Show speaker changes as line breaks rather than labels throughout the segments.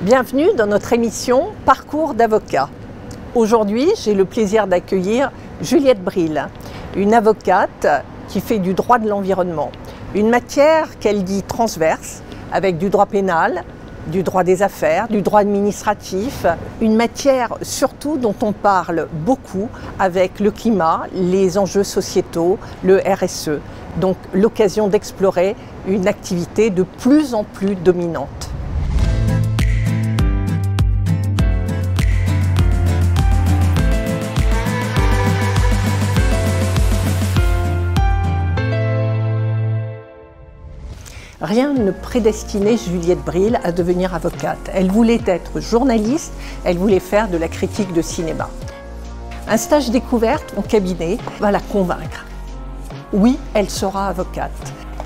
Bienvenue dans notre émission Parcours d'avocat. Aujourd'hui, j'ai le plaisir d'accueillir Juliette Bril, une avocate qui fait du droit de l'environnement, une matière qu'elle dit transverse, avec du droit pénal, du droit des affaires, du droit administratif, une matière surtout dont on parle beaucoup avec le climat, les enjeux sociétaux, le RSE. Donc l'occasion d'explorer une activité de plus en plus dominante. Rien ne prédestinait Juliette Bril à devenir avocate. Elle voulait être journaliste, elle voulait faire de la critique de cinéma. Un stage découverte au cabinet va la convaincre. Oui, elle sera avocate.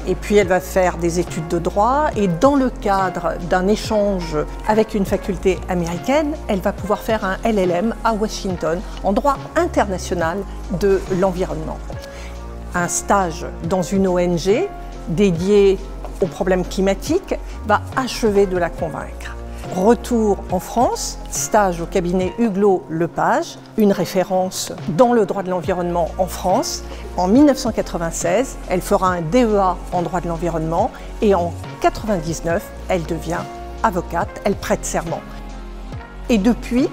Et puis elle va faire des études de droit et dans le cadre d'un échange avec une faculté américaine, elle va pouvoir faire un LLM à Washington en droit international de l'environnement. Un stage dans une ONG dédiée aux problèmes climatiques va achever de la convaincre. Retour en France, stage au cabinet Huglot-Lepage, une référence dans le droit de l'environnement en France. En 1996, elle fera un DEA en droit de l'environnement et en 1999, elle devient avocate, elle prête serment. Et depuis,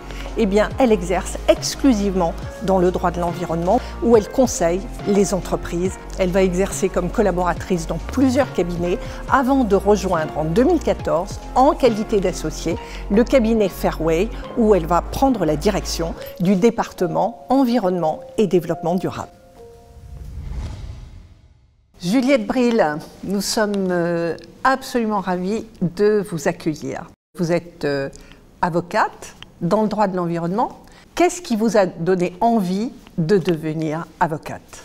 elle exerce exclusivement dans le droit de l'environnement où elle conseille les entreprises. Elle va exercer comme collaboratrice dans plusieurs cabinets avant de rejoindre en 2014, en qualité d'associée, le cabinet Fairway où elle va prendre la direction du département environnement et développement durable. Juliette Bril, nous sommes absolument ravis de vous accueillir. Vous êtes avocate dans le droit de l'environnement. Qu'est-ce qui vous a donné envie de devenir avocate?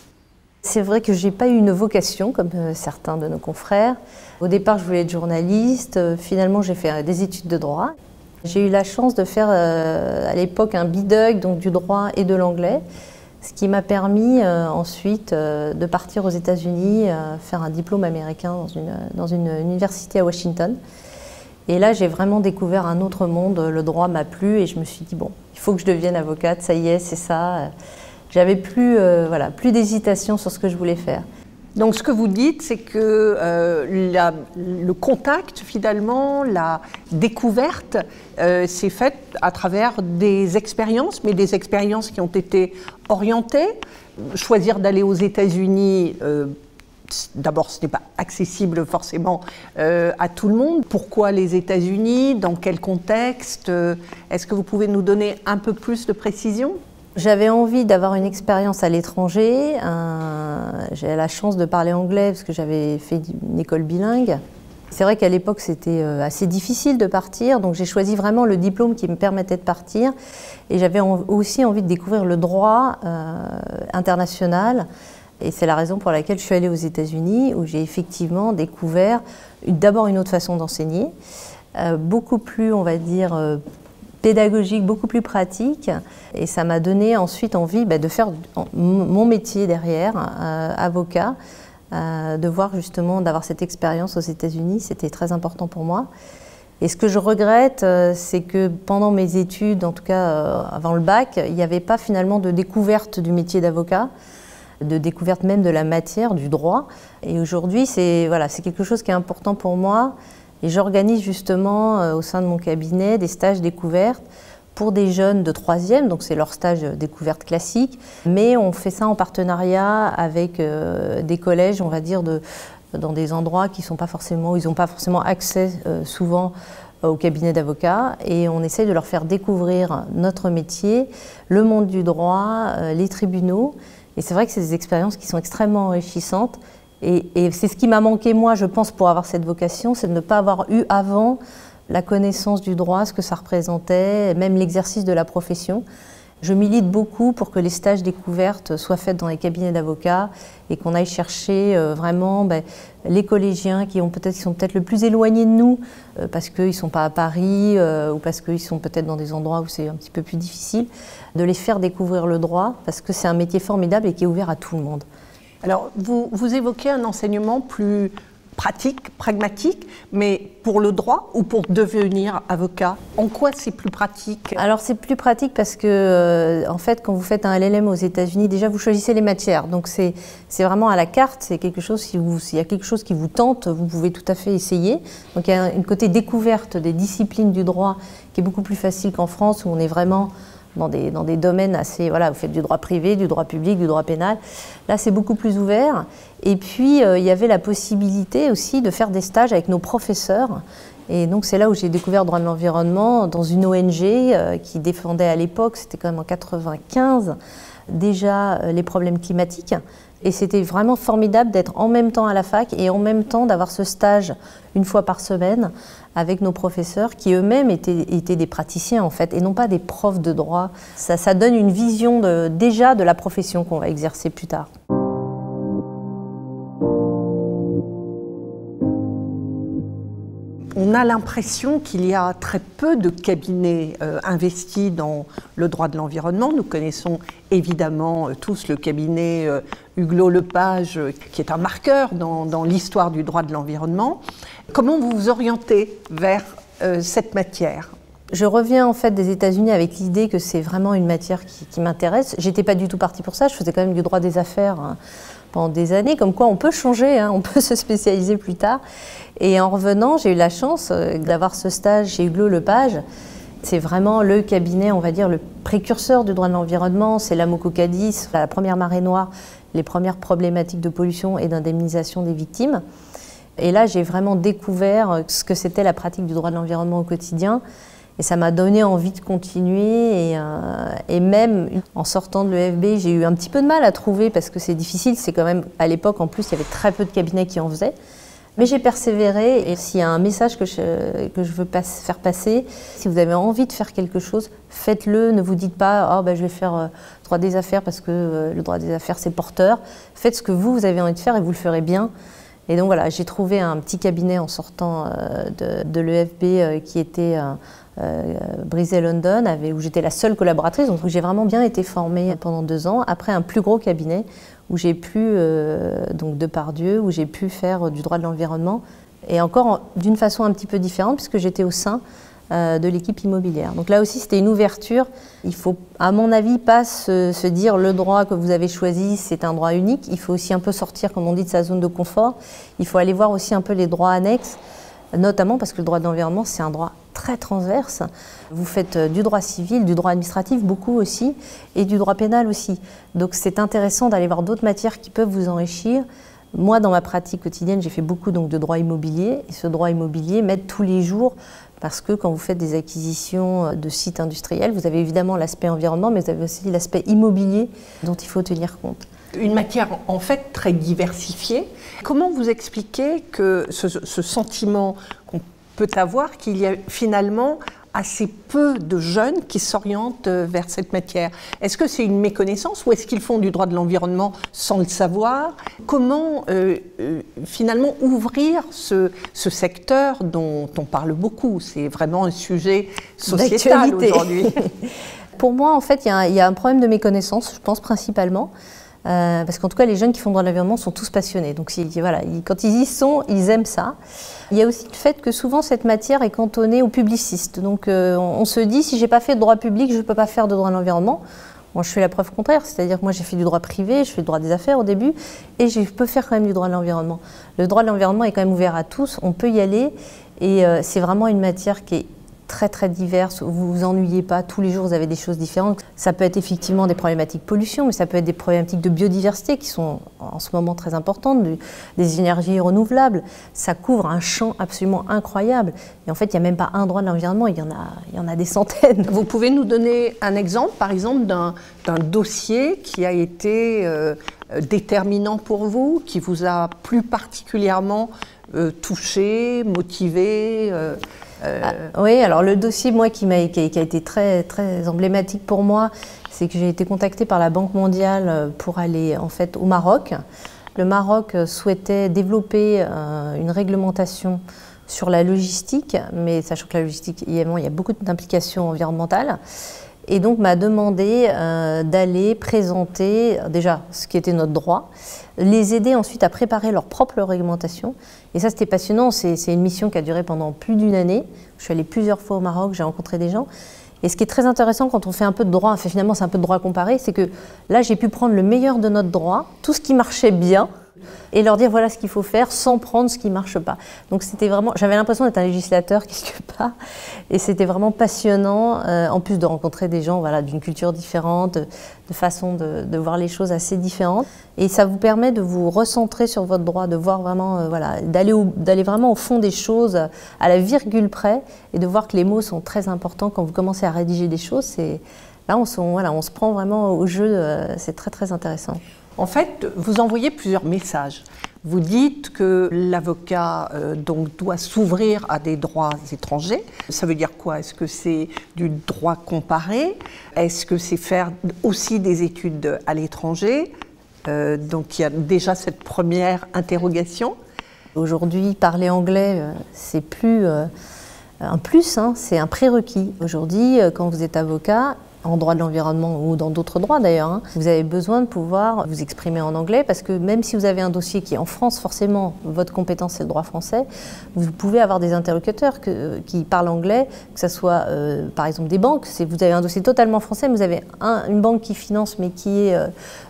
C'est vrai que je n'ai pas eu une vocation comme certains de nos confrères. Au départ, je voulais être journaliste. Finalement, j'ai fait des études de droit. J'ai eu la chance de faire à l'époque un biduc, donc du droit et de l'anglais, ce qui m'a permis ensuite de partir aux États-Unis, faire un diplôme américain dans une université à Washington. Et là, j'ai vraiment découvert un autre monde. Le droit m'a plu et je me suis dit, bon, il faut que je devienne avocate, ça y est, c'est ça. J'avais plus d'hésitation sur ce que je voulais faire.
Donc ce que vous dites, c'est que le contact, finalement, la découverte, s'est faite à travers des expériences, mais des expériences qui ont été orientées. Choisir d'aller aux États-Unis, d'abord, ce n'est pas accessible forcément à tout le monde. Pourquoi les États-Unis? Dans quel contexte? Est-ce que vous pouvez nous donner un peu plus de précision?
J'avais envie d'avoir une expérience à l'étranger. J'ai la chance de parler anglais parce que j'avais fait une école bilingue. C'est vrai qu'à l'époque, c'était assez difficile de partir, donc j'ai choisi vraiment le diplôme qui me permettait de partir. Et j'avais aussi envie de découvrir le droit international. Et c'est la raison pour laquelle je suis allée aux États-Unis, où j'ai effectivement découvert d'abord une autre façon d'enseigner, beaucoup plus, on va dire, pédagogique, beaucoup plus pratique. Et ça m'a donné ensuite envie de faire mon métier derrière, avocat, de voir justement, d'avoir cette expérience aux États-Unis, c'était très important pour moi. Et ce que je regrette, c'est que pendant mes études, en tout cas avant le bac, il n'y avait pas finalement de découverte du métier d'avocat, de découverte même de la matière, du droit. Et aujourd'hui, c'est quelque chose qui est important pour moi. Et j'organise justement au sein de mon cabinet des stages découvertes pour des jeunes de 3e, donc c'est leur stage découverte classique. Mais on fait ça en partenariat avec des collèges, on va dire, dans des endroits qui sont pas forcément, où ils n'ont pas forcément accès souvent au cabinet d'avocats. Et on essaye de leur faire découvrir notre métier, le monde du droit, les tribunaux. Et c'est vrai que c'est des expériences qui sont extrêmement enrichissantes. Et c'est ce qui m'a manqué, moi, je pense, pour avoir cette vocation, c'est de ne pas avoir eu avant la connaissance du droit, ce que ça représentait, même l'exercice de la profession. Je milite beaucoup pour que les stages découvertes soient faits dans les cabinets d'avocats et qu'on aille chercher vraiment les collégiens qui sont peut-être le plus éloignés de nous parce qu'ils ne sont pas à Paris ou parce qu'ils sont peut-être dans des endroits où c'est un petit peu plus difficile, de les faire découvrir le droit parce que c'est un métier formidable et qui est ouvert à tout le monde.
Alors, vous évoquez un enseignement plus pratique, pragmatique, mais pour le droit ou pour devenir avocat? En quoi c'est plus pratique?
Alors c'est plus pratique parce que en fait quand vous faites un LLM aux États-Unis, déjà vous choisissez les matières, donc c'est vraiment à la carte, c'est quelque chose, s'il y a quelque chose qui vous tente, vous pouvez tout à fait essayer. Donc il y a une côté découverte des disciplines du droit qui est beaucoup plus facile qu'en France où on est vraiment dans des domaines assez, voilà, vous faites du droit privé, du droit public, du droit pénal. Là, c'est beaucoup plus ouvert. Et puis, il y avait la possibilité aussi de faire des stages avec nos professeurs. Et donc, c'est là où j'ai découvert le droit de l'environnement dans une ONG qui défendait à l'époque, c'était quand même en 95, déjà les problèmes climatiques. Et c'était vraiment formidable d'être en même temps à la fac et en même temps d'avoir ce stage une fois par semaine avec nos professeurs qui eux-mêmes étaient des praticiens en fait et non pas des profs de droit. Ça donne une vision déjà de la profession qu'on va exercer plus tard.
On a l'impression qu'il y a très peu de cabinets investis dans le droit de l'environnement. Nous connaissons évidemment tous le cabinet Huguelot-Lepage, qui est un marqueur dans l'histoire du droit de l'environnement. Comment vous vous orientez vers cette matière ?
Je reviens en fait des États-Unis avec l'idée que c'est vraiment une matière qui m'intéresse. J'étais pas du tout partie pour ça, je faisais quand même du droit des affaires pendant des années, comme quoi on peut changer, on peut se spécialiser plus tard. Et en revenant, j'ai eu la chance d'avoir ce stage chez Huguelot-Lepage. C'est vraiment le cabinet, on va dire, le précurseur du droit de l'environnement. C'est l'AMOCO-CADIS, la première marée noire, les premières problématiques de pollution et d'indemnisation des victimes. Et là, j'ai vraiment découvert ce que c'était la pratique du droit de l'environnement au quotidien. Et ça m'a donné envie de continuer. Et même en sortant de l'EFB, j'ai eu un petit peu de mal à trouver parce que c'est difficile. C'est quand même, à l'époque, en plus, il y avait très peu de cabinets qui en faisaient. Mais j'ai persévéré. Et s'il y a un message que je veux faire passer, si vous avez envie de faire quelque chose, faites-le. Ne vous dites pas, je vais faire droit des affaires parce que le droit des affaires, c'est porteur. Faites ce que vous avez envie de faire et vous le ferez bien. Et donc voilà, j'ai trouvé un petit cabinet en sortant de l'EFB qui était Brisé London, où j'étais la seule collaboratrice. Donc j'ai vraiment bien été formée pendant 2 ans. Après un plus gros cabinet où j'ai pu, donc Depardieu, où j'ai pu faire du droit de l'environnement. Et encore d'une façon un petit peu différente puisque j'étais au sein de l'équipe immobilière. Donc là aussi, c'était une ouverture. Il faut, à mon avis, pas se dire le droit que vous avez choisi, c'est un droit unique. Il faut aussi un peu sortir, comme on dit, de sa zone de confort. Il faut aller voir aussi un peu les droits annexes, notamment parce que le droit de l'environnement, c'est un droit très transverse. Vous faites du droit civil, du droit administratif, beaucoup aussi, et du droit pénal aussi. Donc c'est intéressant d'aller voir d'autres matières qui peuvent vous enrichir. Moi, dans ma pratique quotidienne, j'ai fait beaucoup donc, de droit immobilier. Et ce droit immobilier m'aide tous les jours parce que quand vous faites des acquisitions de sites industriels, vous avez évidemment l'aspect environnement, mais vous avez aussi l'aspect immobilier dont il faut tenir compte.
Une matière en fait très diversifiée. Comment vous expliquez que ce sentiment qu'on peut avoir qu'il y a finalement assez peu de jeunes qui s'orientent vers cette matière? Est-ce que c'est une méconnaissance ou est-ce qu'ils font du droit de l'environnement sans le savoir? Comment finalement ouvrir ce secteur dont on parle beaucoup? C'est vraiment un sujet sociétal aujourd'hui.
Pour moi, en fait, il y a un problème de méconnaissance, je pense principalement. Parce qu'en tout cas, les jeunes qui font droit de l'environnement sont tous passionnés. Donc voilà, quand ils y sont, ils aiment ça. Il y a aussi le fait que souvent, cette matière est cantonnée aux publicistes. Donc on se dit, si je n'ai pas fait de droit public, je ne peux pas faire de droit de l'environnement. Moi, je fais la preuve contraire. C'est-à-dire que moi, j'ai fait du droit privé, je fais du droit des affaires au début, et je peux faire quand même du droit de l'environnement. Le droit de l'environnement est quand même ouvert à tous, on peut y aller. Et c'est vraiment une matière qui est très très diverses, vous vous ennuyez pas, tous les jours vous avez des choses différentes. Ça peut être effectivement des problématiques pollution, mais ça peut être des problématiques de biodiversité qui sont en ce moment très importantes, des énergies renouvelables. Ça couvre un champ absolument incroyable. Et en fait, il n'y a même pas un droit de l'environnement, il y en a des centaines.
Vous pouvez nous donner un exemple, par exemple, d'un dossier qui a été déterminant pour vous, qui vous a plus particulièrement touché, motivé
Oui, alors le dossier moi, qui a été très, très emblématique pour moi, c'est que j'ai été contactée par la Banque mondiale pour aller en fait, au Maroc. Le Maroc souhaitait développer une réglementation sur la logistique, mais sachant que la logistique, il y a beaucoup d'implications environnementales. et donc m'a demandé d'aller présenter déjà ce qui était notre droit, les aider ensuite à préparer leur propre réglementation. Et ça, c'était passionnant. C'est une mission qui a duré pendant plus d'1 année. Je suis allée plusieurs fois au Maroc, j'ai rencontré des gens. Et ce qui est très intéressant quand on fait un peu de droit, enfin, finalement c'est un peu de droit comparé, c'est que là j'ai pu prendre le meilleur de notre droit, tout ce qui marchait bien, et leur dire voilà ce qu'il faut faire sans prendre ce qui ne marche pas. Donc c'était vraiment, j'avais l'impression d'être un législateur quelque part, et c'était vraiment passionnant, en plus de rencontrer des gens voilà, d'une culture différente, de façon de voir les choses assez différentes. Et ça vous permet de vous recentrer sur votre droit, de voir vraiment, voilà, d'aller vraiment au fond des choses, à la virgule près, et de voir que les mots sont très importants quand vous commencez à rédiger des choses. Là, on se prend vraiment au jeu, c'est très très intéressant.
En fait, vous envoyez plusieurs messages. Vous dites que l'avocat donc doit s'ouvrir à des droits étrangers. Ça veut dire quoi? Est-ce que c'est du droit comparé? Est-ce que c'est faire aussi des études à l'étranger? Donc il y a déjà cette première interrogation.
Aujourd'hui, parler anglais, c'est plus un plus, hein, c'est un prérequis. Aujourd'hui, quand vous êtes avocat, en droit de l'environnement ou dans d'autres droits d'ailleurs, hein, vous avez besoin de pouvoir vous exprimer en anglais parce que même si vous avez un dossier qui est en France, forcément, votre compétence c'est le droit français, vous pouvez avoir des interlocuteurs qui parlent anglais, que ce soit par exemple des banques. Si vous avez un dossier totalement français, mais vous avez une banque qui finance mais qui est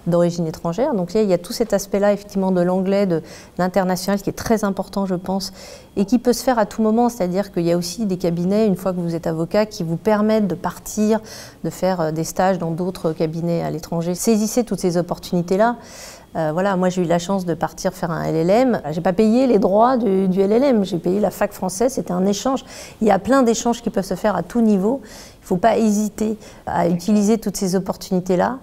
d'origine étrangère. Donc il y a tout cet aspect-là effectivement de l'anglais, de l'international qui est très important je pense et qui peut se faire à tout moment, c'est-à-dire qu'il y a aussi des cabinets, une fois que vous êtes avocat, qui vous permettent de partir, de faire des stages dans d'autres cabinets à l'étranger. Saisissez toutes ces opportunités-là. Voilà, moi j'ai eu la chance de partir faire un LLM. J'ai pas payé les droits du LLM, j'ai payé la fac française, c'était un échange. Il y a plein d'échanges qui peuvent se faire à tout niveau. Il ne faut pas hésiter à utiliser toutes ces opportunités-là.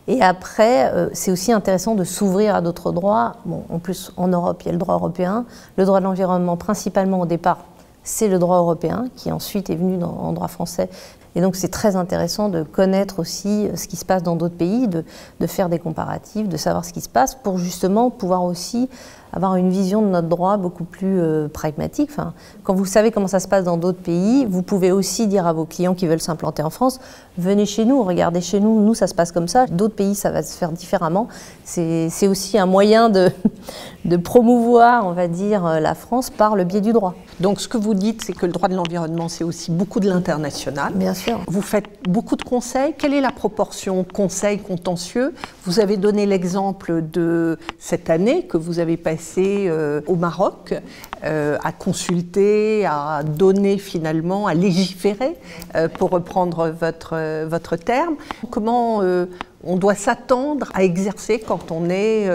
Et après, c'est aussi intéressant de s'ouvrir à d'autres droits. Bon, en plus, en Europe, il y a le droit européen. Le droit de l'environnement, principalement au départ, c'est le droit européen, qui ensuite est venu en droit français. Et donc, c'est très intéressant de connaître aussi ce qui se passe dans d'autres pays, de faire des comparatifs, de savoir ce qui se passe pour justement pouvoir aussi avoir une vision de notre droit beaucoup plus pragmatique. Enfin, quand vous savez comment ça se passe dans d'autres pays, vous pouvez aussi dire à vos clients qui veulent s'implanter en France, venez chez nous, regardez chez nous, nous ça se passe comme ça, d'autres pays ça va se faire différemment. C'est aussi un moyen de promouvoir, on va dire, la France par le biais du droit.
Donc ce que vous dites, c'est que le droit de l'environnement, c'est aussi beaucoup de l'international.
Bien sûr.
Vous faites beaucoup de conseils. Quelle est la proportion conseil contentieux? Vous avez donné l'exemple de cette année que vous avez passé au Maroc, à consulter, à donner finalement, à légiférer, pour reprendre votre terme. Comment on doit s'attendre à exercer quand on est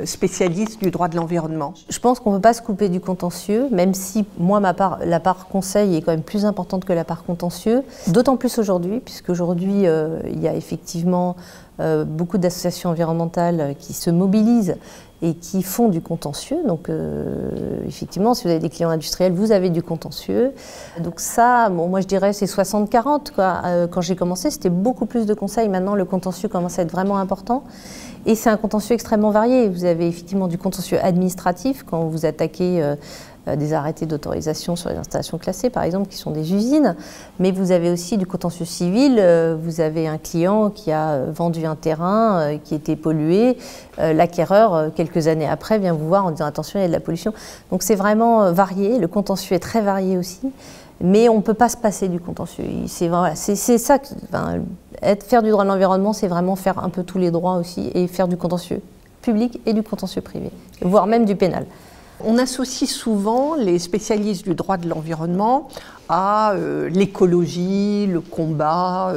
spécialiste du droit de l'environnement?
Je pense qu'on ne peut pas se couper du contentieux, même si moi, la part conseil est quand même plus importante que la part contentieux. D'autant plus aujourd'hui, puisqu'aujourd'hui, il y a effectivement beaucoup d'associations environnementales qui se mobilisent et qui font du contentieux. Donc effectivement, si vous avez des clients industriels, vous avez du contentieux. Donc ça, bon, moi je dirais c'est 60-40. Quand j'ai commencé, c'était beaucoup plus de conseils. Maintenant, le contentieux commence à être vraiment important. Et c'est un contentieux extrêmement varié. Vous avez effectivement du contentieux administratif quand vous attaquez des arrêtés d'autorisation sur les installations classées, par exemple, qui sont des usines. Mais vous avez aussi du contentieux civil. Vous avez un client qui a vendu un terrain qui était pollué. L'acquéreur, quelques années après, vient vous voir en disant « attention, il y a de la pollution ». Donc c'est vraiment varié. Le contentieux est très varié aussi. Mais on ne peut pas se passer du contentieux. C'est ça, faire du droit de l'environnement, c'est vraiment faire un peu tous les droits aussi et faire du contentieux public et du contentieux privé, voire même du pénal.
On associe souvent les spécialistes du droit de l'environnement à l'écologie, le combat,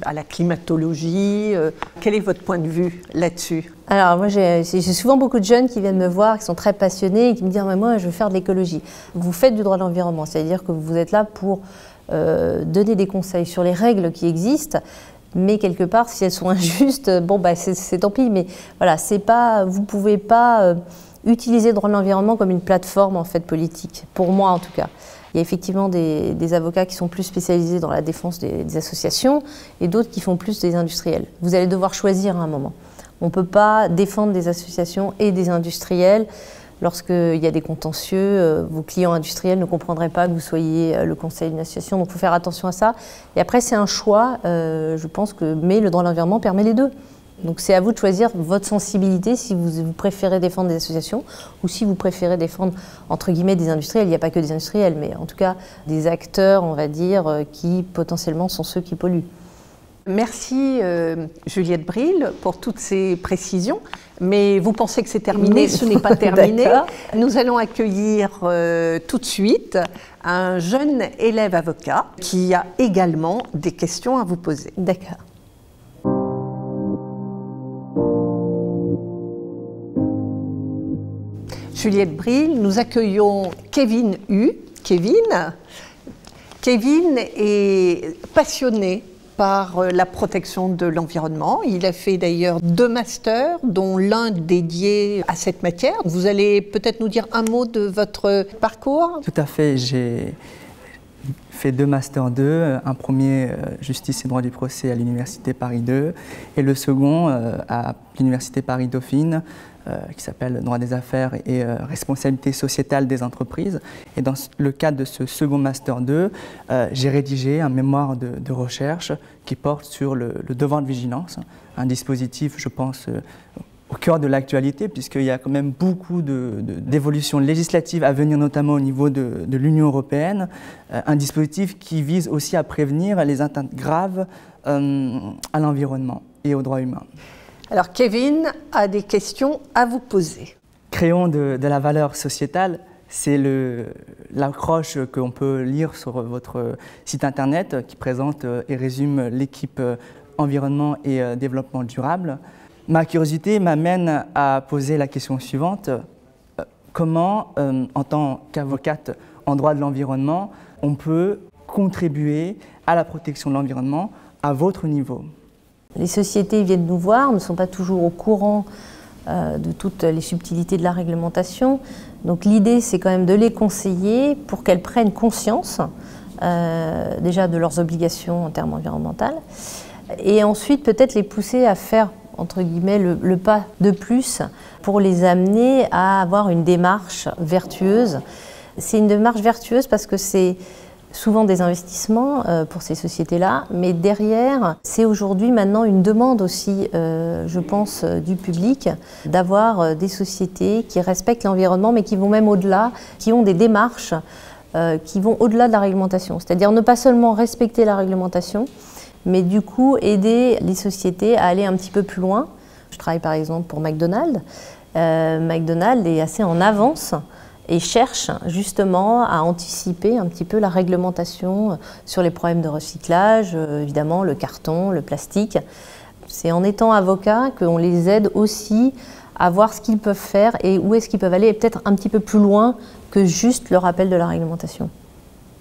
à la climatologie. Quel est votre point de vue là-dessus?
Alors moi j'ai souvent beaucoup de jeunes qui viennent me voir, qui sont très passionnés et qui me disent « moi je veux faire de l'écologie ». Vous faites du droit de l'environnement, c'est-à-dire que vous êtes là pour donner des conseils sur les règles qui existent. Mais quelque part, si elles sont injustes, bon bah c'est tant pis. Mais voilà, vous ne pouvez pas utiliser le droit de l'environnement comme une plateforme en fait politique, pour moi en tout cas. Il y a effectivement des avocats qui sont plus spécialisés dans la défense des associations et d'autres qui font plus des industriels. Vous allez devoir choisir à un moment. On ne peut pas défendre des associations et des industriels Lorsqu'il y a des contentieux, vos clients industriels ne comprendraient pas que vous soyez le conseil d'une association, donc il faut faire attention à ça. Et après, c'est un choix, je pense mais le droit de l'environnement permet les deux. Donc c'est à vous de choisir votre sensibilité, si vous préférez défendre des associations ou si vous préférez défendre, entre guillemets, des industriels. Il n'y a pas que des industriels, mais en tout cas des acteurs, on va dire, qui potentiellement sont ceux qui polluent.
Merci Juliette Bril pour toutes ces précisions, mais vous pensez que c'est terminé, ce n'est pas terminé. Nous allons accueillir tout de suite un jeune élève avocat qui a également des questions à vous poser.
D'accord.
Juliette Bril, nous accueillons Kevin Hu. Kevin est passionné par la protection de l'environnement. Il a fait d'ailleurs 2 masters, dont l'un dédié à cette matière. Vous allez peut-être nous dire un mot de votre parcours?
Tout à fait, j'ai fait 2 masters 2, un premier justice et droit du procès à l'université Paris 2 et le second à l'université Paris Dauphine qui s'appelle droit des affaires et responsabilité sociétale des entreprises. Et dans le cadre de ce second master 2, j'ai rédigé un mémoire de recherche qui porte sur le devoir de vigilance, un dispositif, je pense, au cœur de l'actualité, puisqu'il y a quand même beaucoup d'évolutions législatives à venir, notamment au niveau de l'Union européenne, un dispositif qui vise aussi à prévenir les atteintes graves à l'environnement et aux droits humains.
Alors Kevin a des questions à vous poser.
Créons de la valeur sociétale, c'est l'accroche qu'on peut lire sur votre site internet qui présente et résume l'équipe environnement et développement durable. Ma curiosité m'amène à poser la question suivante. Comment, en tant qu'avocate en droit de l'environnement, on peut contribuer à la protection de l'environnement à votre niveau?
Les sociétés viennent nous voir, ne sont pas toujours au courant de toutes les subtilités de la réglementation. Donc l'idée, c'est quand même de les conseiller pour qu'elles prennent conscience déjà de leurs obligations en termes environnementaux et ensuite peut-être les pousser à faire entre guillemets le pas de plus pour les amener à avoir une démarche vertueuse. C'est une démarche vertueuse parce que c'est souvent des investissements pour ces sociétés-là, mais derrière, c'est aujourd'hui maintenant une demande aussi, je pense, du public, d'avoir des sociétés qui respectent l'environnement, mais qui vont même au-delà, qui ont des démarches qui vont au-delà de la réglementation. C'est-à-dire ne pas seulement respecter la réglementation, mais du coup aider les sociétés à aller un petit peu plus loin. Je travaille par exemple pour McDonald's. McDonald's est assez en avance et cherche justement à anticiper un petit peu la réglementation sur les problèmes de recyclage, évidemment le carton, le plastique. C'est en étant avocat qu'on les aide aussi à voir ce qu'ils peuvent faire et où est-ce qu'ils peuvent aller, et peut-être un petit peu plus loin que juste le rappel de la réglementation.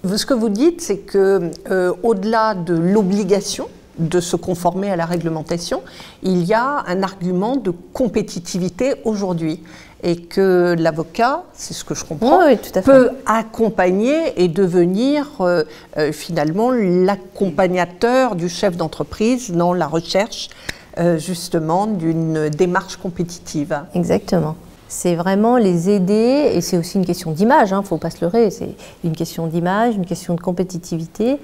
Ce que vous dites, c'est que au-delà de l'obligation de se conformer à la réglementation, il y a un argument de compétitivité aujourd'hui. Et que l'avocat, c'est ce que je comprends,
oui, tout à fait,
peut accompagner et devenir finalement l'accompagnateur du chef d'entreprise dans la recherche justement d'une démarche compétitive.
Exactement. C'est vraiment les aider, et c'est aussi une question d'image, il ne faut pas se leurrer, c'est une question d'image, une question de compétitivité,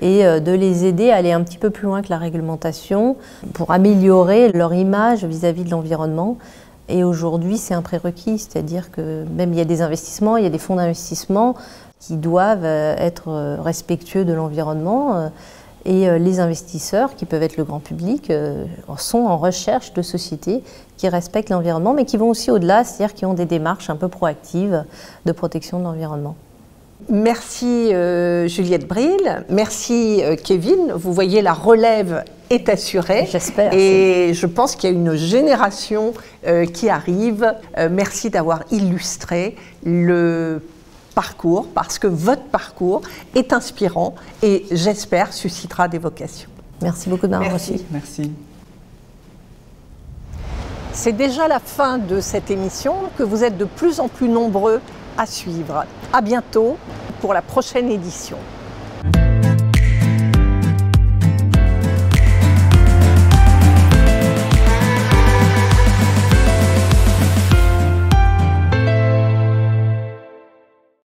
et de les aider à aller un petit peu plus loin que la réglementation pour améliorer leur image vis-à-vis de l'environnement. Et aujourd'hui, c'est un prérequis, c'est-à-dire que même il y a des investissements, il y a des fonds d'investissement qui doivent être respectueux de l'environnement. Et les investisseurs, qui peuvent être le grand public, sont en recherche de sociétés qui respectent l'environnement, mais qui vont aussi au-delà, c'est-à-dire qui ont des démarches un peu proactives de protection de l'environnement.
Merci Juliette Bril, merci Kevin. Vous voyez, la relève est assurée.
J'espère.
Et je pense qu'il y a une génération qui arrive. Merci d'avoir illustré le parcours, parce que votre parcours est inspirant et j'espère suscitera des vocations.
Merci beaucoup de m'avoir reçu.
Merci.
C'est déjà la fin de cette émission que vous êtes de plus en plus nombreux à suivre. À bientôt pour la prochaine édition.